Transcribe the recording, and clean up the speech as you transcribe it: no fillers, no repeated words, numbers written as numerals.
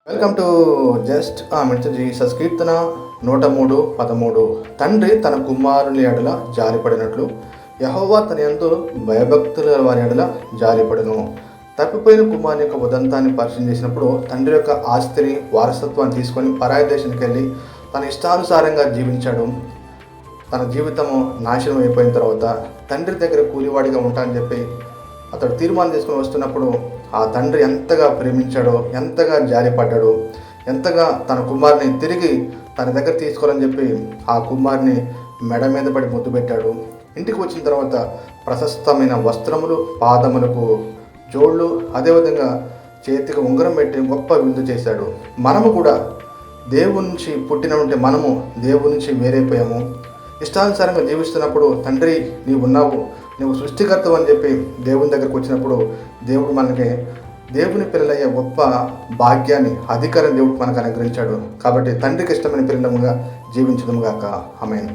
Welcome to just mister Jesus. కీర్తన 103:13. తండ్రి తన కుమారుని ఎడల జాలిపడినట్లు యెహోవా తన యందు భయభక్తుల వారి ఎడల జాలిపడును. తప్పిపోయిన కుమారుని యొక్క ఉదంతాన్ని పరిచయం చేసినప్పుడు తండ్రి యొక్క ఆస్తిని వారసత్వాన్ని తీసుకొని పరాయి దేశానికి వెళ్ళి తన ఇష్టానుసారంగా జీవించాడు. తన జీవితము నాశనం అయిపోయిన తర్వాత తండ్రి దగ్గర కూలివాడిగా ఉంటానని చెప్పి అతడు తీర్మానం చేసుకుని వస్తున్నప్పుడు ఆ తండ్రి ఎంతగా ప్రేమించాడో, ఎంతగా జాలిపడ్డాడు, ఎంతగా తన కుమారుని తిరిగి తన దగ్గర తీసుకోవాలని చెప్పి ఆ కుమారుని మెడ మీద పడి ముద్దు పెట్టాడు. ఇంటికి వచ్చిన తర్వాత ప్రశస్తమైన వస్త్రములు, పాదములకు జోళ్ళు, అదేవిధంగా చేతికి ఉంగరం పెట్టి గొప్ప విందు చేశాడు. మనము కూడా దేవుని నుంచి పుట్టిన ఉంటే మనము దేవుని నుంచి వేరైపోయాము. ఇష్టానుసారంగా జీవిస్తున్నప్పుడు తండ్రి నీవు ఉన్నావు, నువ్వు సృష్టికర్తవు అని చెప్పి దేవుని దగ్గరకు వచ్చినప్పుడు దేవుడు మనకి దేవుని పిల్లలయ్యే గొప్ప భాగ్యాన్ని, అధికారం దేవుడు మనకు అనుగ్రహించాడు. కాబట్టి తండ్రికి ఇష్టమైన పిల్లలముగా జీవించడముగాక. ఆమేన్.